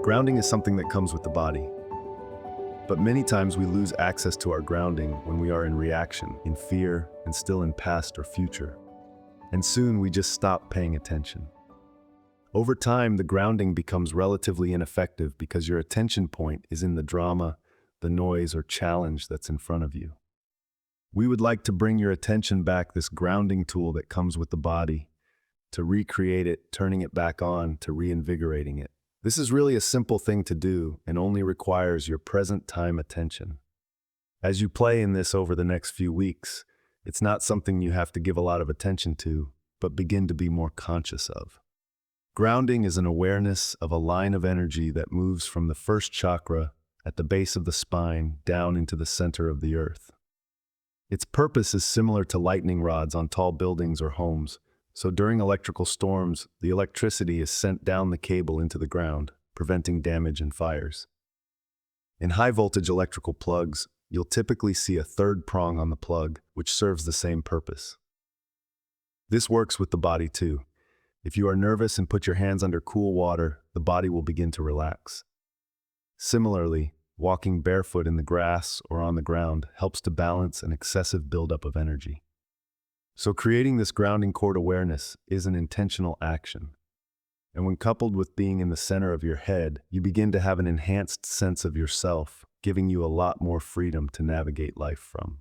Grounding is something that comes with the body. But many times we lose access to our grounding when we are in reaction, in fear, and still in past or future. And soon we just stop paying attention. Over time, the grounding becomes relatively ineffective because your attention point is in the drama, the noise, or challenge that's in front of you. We would like to bring your attention back, this grounding tool that comes with the body, to recreate it, turning it back on, to reinvigorating it. This is really a simple thing to do and only requires your present time attention. As you play in this over the next few weeks, it's not something you have to give a lot of attention to, but begin to be more conscious of. Grounding is an awareness of a line of energy that moves from the first chakra at the base of the spine down into the center of the earth. Its purpose is similar to lightning rods on tall buildings or homes. So during electrical storms, the electricity is sent down the cable into the ground, preventing damage and fires. In high-voltage electrical plugs, you'll typically see a third prong on the plug, which serves the same purpose. This works with the body too. If you are nervous and put your hands under cool water, the body will begin to relax. Similarly, walking barefoot in the grass or on the ground helps to balance an excessive buildup of energy. So creating this grounding cord awareness is an intentional action. And when coupled with being in the center of your head, you begin to have an enhanced sense of yourself, giving you a lot more freedom to navigate life from.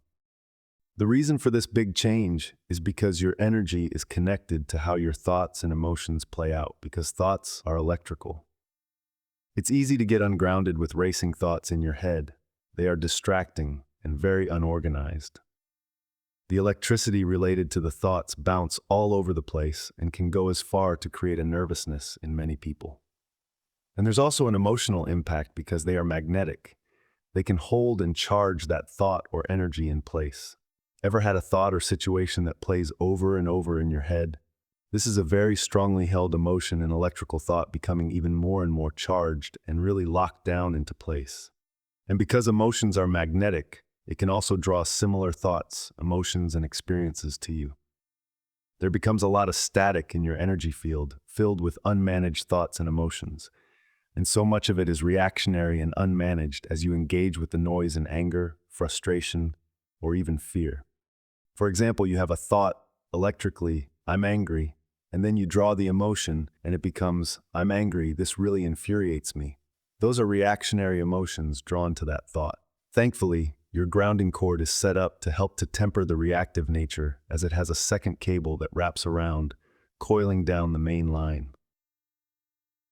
The reason for this big change is because your energy is connected to how your thoughts and emotions play out, because thoughts are electrical. It's easy to get ungrounded with racing thoughts in your head. They are distracting and very unorganized. The electricity related to the thoughts bounce all over the place and can go as far to create a nervousness in many people. And there's also an emotional impact because they are magnetic. They can hold and charge that thought or energy in place. Ever had a thought or situation that plays over and over in your head? This is a very strongly held emotion and electrical thought becoming even more and more charged and really locked down into place. And because emotions are magnetic, it can also draw similar thoughts, emotions, and experiences to you. There becomes a lot of static in your energy field, filled with unmanaged thoughts and emotions. And so much of it is reactionary and unmanaged as you engage with the noise and anger, frustration, or even fear. For example, you have a thought, electrically, I'm angry, and then you draw the emotion, and it becomes, I'm angry, this really infuriates me. Those are reactionary emotions drawn to that thought. Thankfully, your grounding cord is set up to help to temper the reactive nature, as it has a second cable that wraps around, coiling down the main line.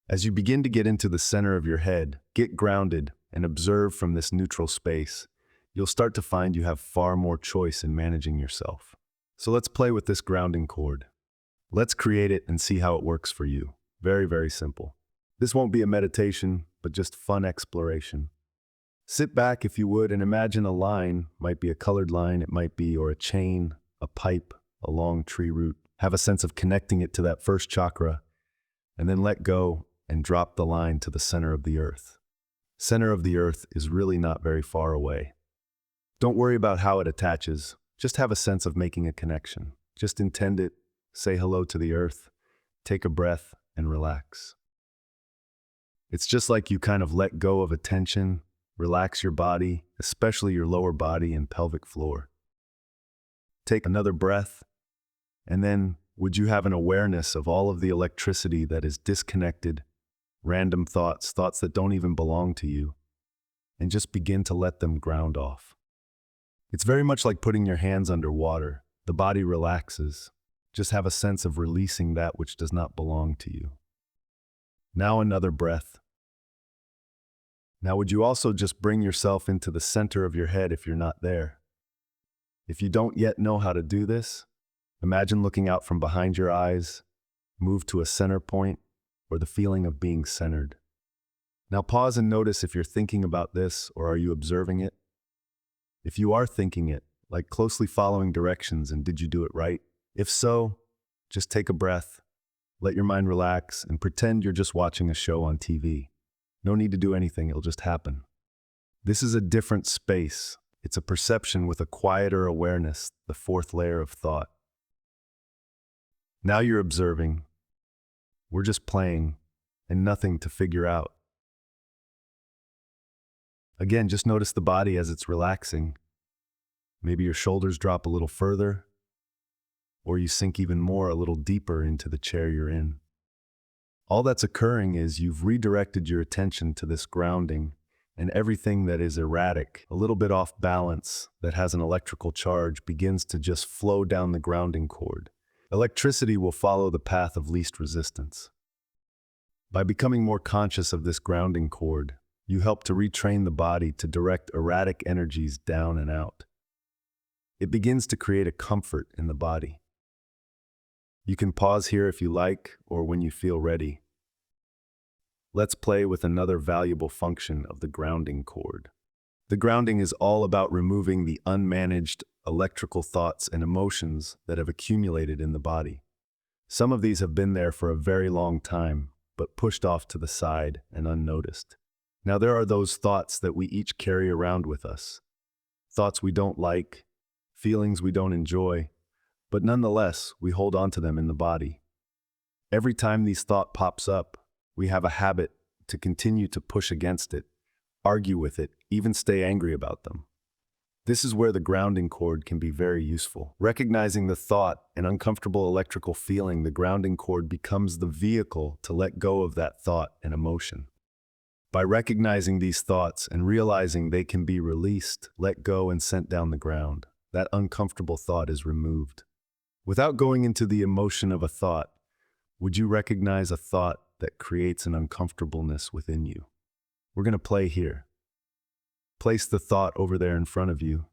As you begin to get into the center of your head, get grounded, and observe from this neutral space, you'll start to find you have far more choice in managing yourself. So let's play with this grounding cord. Let's create it and see how it works for you. Very, very simple. This won't be a meditation, but just fun exploration. Sit back, if you would, and imagine a line. Might be a colored line, it might be, or a chain, a pipe, a long tree root. Have a sense of connecting it to that first chakra, and then let go and drop the line to the center of the earth. Center of the earth is really not very far away. Don't worry about how it attaches. Just have a sense of making a connection. Just intend it, say hello to the earth, take a breath, and relax. It's just like you kind of let go of attention. Relax your body, especially your lower body and pelvic floor. Take another breath, and then would you have an awareness of all of the electricity that is disconnected, random thoughts, thoughts that don't even belong to you, and just begin to let them ground off. It's very much like putting your hands under water. The body relaxes. Just have a sense of releasing that which does not belong to you. Now another breath. Now, would you also just bring yourself into the center of your head if you're not there? If you don't yet know how to do this, imagine looking out from behind your eyes, move to a center point, or the feeling of being centered. Now pause and notice if you're thinking about this, or are you observing it? If you are thinking it, like closely following directions, and did you do it right? If so, just take a breath, let your mind relax, and pretend you're just watching a show on TV. No need to do anything, it'll just happen. This is a different space. It's a perception with a quieter awareness, the fourth layer of thought. Now you're observing. We're just playing, and nothing to figure out. Again, just notice the body as it's relaxing. Maybe your shoulders drop a little further, or you sink even more a little deeper into the chair you're in. All that's occurring is you've redirected your attention to this grounding, and everything that is erratic, a little bit off balance, that has an electrical charge begins to just flow down the grounding cord. Electricity will follow the path of least resistance. By becoming more conscious of this grounding cord, you help to retrain the body to direct erratic energies down and out. It begins to create a comfort in the body. You can pause here if you like, or when you feel ready. Let's play with another valuable function of the grounding cord. The grounding is all about removing the unmanaged electrical thoughts and emotions that have accumulated in the body. Some of these have been there for a very long time, but pushed off to the side and unnoticed. Now there are those thoughts that we each carry around with us. Thoughts we don't like, feelings we don't enjoy, but nonetheless, we hold on to them in the body. Every time these thoughts pops up, we have a habit to continue to push against it, argue with it, even stay angry about them. This is where the grounding cord can be very useful. Recognizing the thought and uncomfortable electrical feeling, the grounding cord becomes the vehicle to let go of that thought and emotion. By recognizing these thoughts and realizing they can be released, let go, and sent down the ground, that uncomfortable thought is removed. Without going into the emotion of a thought, would you recognize a thought that creates an uncomfortableness within you? We're going to play here. Place the thought over there in front of you.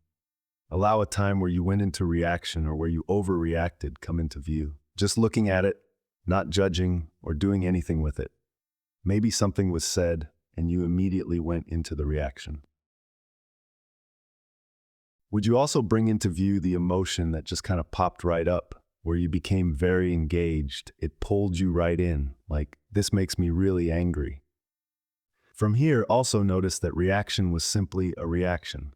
Allow a time where you went into reaction or where you overreacted come into view. Just looking at it, not judging or doing anything with it. Maybe something was said and you immediately went into the reaction. Would you also bring into view the emotion that just kind of popped right up, where you became very engaged? It pulled you right in, like, this makes me really angry. From here, also notice that reaction was simply a reaction.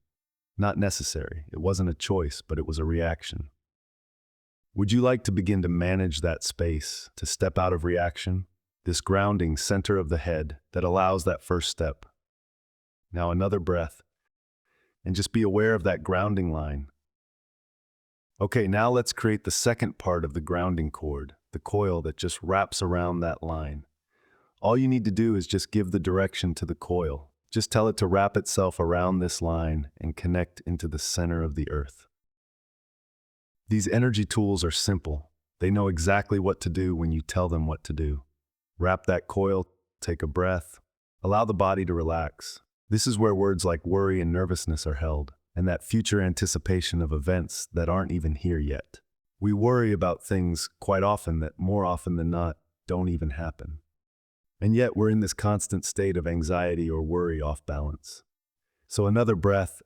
Not necessary. It wasn't a choice, but it was a reaction. Would you like to begin to manage that space, to step out of reaction? This grounding center of the head that allows that first step. Now another breath. And just be aware of that grounding line. Okay, now let's create the second part of the grounding cord, the coil that just wraps around that line. All you need to do is just give the direction to the coil. Just tell it to wrap itself around this line and connect into the center of the earth. These energy tools are simple. They know exactly what to do when you tell them what to do. Wrap that coil, take a breath, allow the body to relax. This is where words like worry and nervousness are held, and that future anticipation of events that aren't even here yet. We worry about things quite often that more often than not don't even happen. And yet we're in this constant state of anxiety or worry off balance. So another breath,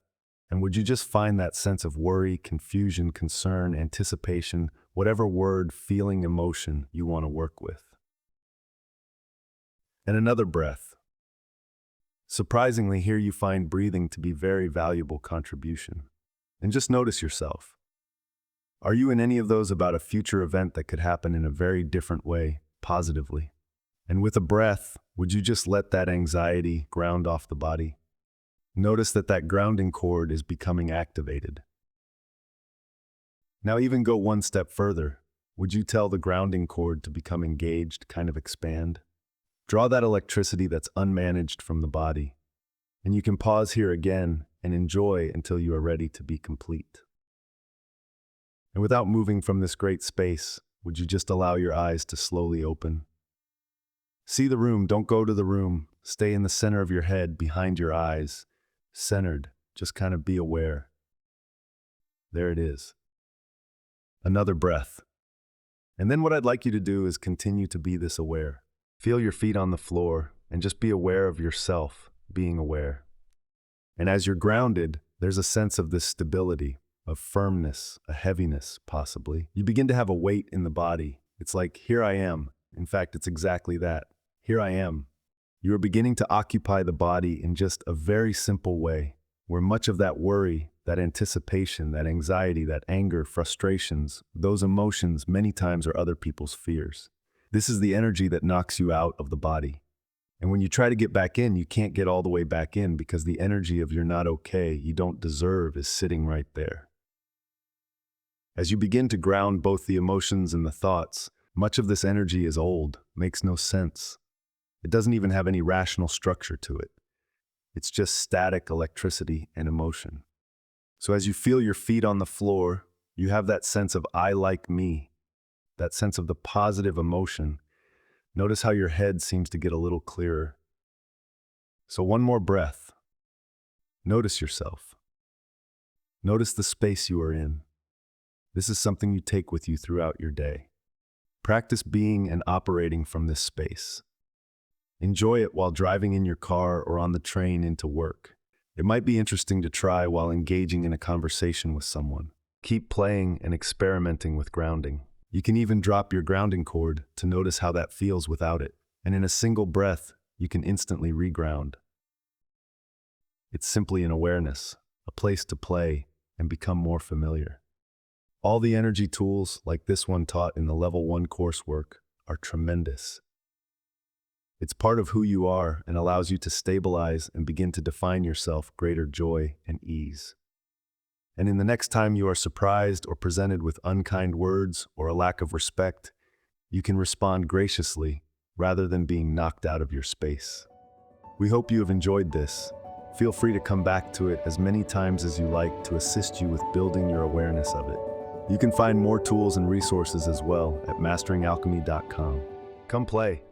and would you just find that sense of worry, confusion, concern, anticipation, whatever word, feeling, emotion you want to work with. And another breath. Surprisingly, here you find breathing to be very valuable contribution. And just notice yourself. Are you in any of those about a future event that could happen in a very different way, positively? And with a breath, would you just let that anxiety ground off the body? Notice that that grounding cord is becoming activated. Now even go one step further. Would you tell the grounding cord to become engaged, kind of expand? Draw that electricity that's unmanaged from the body. And you can pause here again and enjoy until you are ready to be complete. And without moving from this great space, would you just allow your eyes to slowly open? See the room, don't go to the room. Stay in the center of your head, behind your eyes, centered. Just kind of be aware. There it is. Another breath. And then what I'd like you to do is continue to be this aware. Feel your feet on the floor and just be aware of yourself being aware. And as you're grounded, there's a sense of this stability, of firmness, a heaviness, possibly. You begin to have a weight in the body. It's like, here I am. In fact, it's exactly that. Here I am. You are beginning to occupy the body in just a very simple way, where much of that worry, that anticipation, that anxiety, that anger, frustrations, those emotions many times are other people's fears. This is the energy that knocks you out of the body. And when you try to get back in, you can't get all the way back in because the energy of you're not okay, you don't deserve is sitting right there. As you begin to ground both the emotions and the thoughts, much of this energy is old, makes no sense. It doesn't even have any rational structure to it. It's just static electricity and emotion. So as you feel your feet on the floor, you have that sense of I like me, that sense of the positive emotion. Notice how your head seems to get a little clearer. So one more breath. Notice yourself. Notice the space you are in. This is something you take with you throughout your day. Practice being and operating from this space. Enjoy it while driving in your car or on the train into work. It might be interesting to try while engaging in a conversation with someone. Keep playing and experimenting with grounding. You can even drop your grounding cord to notice how that feels without it. And in a single breath, you can instantly reground. It's simply an awareness, a place to play and become more familiar. All the energy tools, like this one taught in the Level 1 coursework, are tremendous. It's part of who you are and allows you to stabilize and begin to define yourself greater joy and ease. And in the next time you are surprised or presented with unkind words or a lack of respect, you can respond graciously rather than being knocked out of your space. We hope you have enjoyed this. Feel free to come back to it as many times as you like to assist you with building your awareness of it. You can find more tools and resources as well at masteringalchemy.com. Come play.